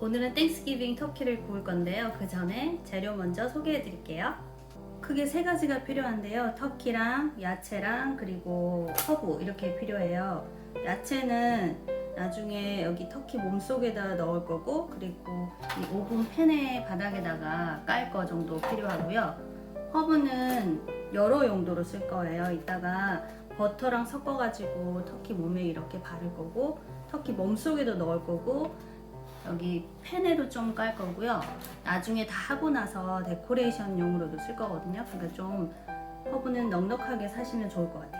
오늘은 땡스기빙 터키를 구울 건데요. 그 전에 재료 먼저 소개해 드릴게요. 크게 세 가지가 필요한데요. 터키랑 야채랑 그리고 허브 이렇게 필요해요. 야채는 나중에 여기 터키 몸속에다 넣을 거고, 그리고 이 오븐 팬의 바닥에다가 깔 거 정도 필요하고요. 허브는 여러 용도로 쓸 거예요. 이따가 버터랑 섞어 가지고 터키 몸에 이렇게 바를 거고, 터키 몸속에도 넣을 거고, 여기 팬에도 좀 깔 거고요. 나중에 다 하고 나서 데코레이션용으로도 쓸 거거든요. 그러니까 좀 허브는 넉넉하게 사시면 좋을 것 같아요.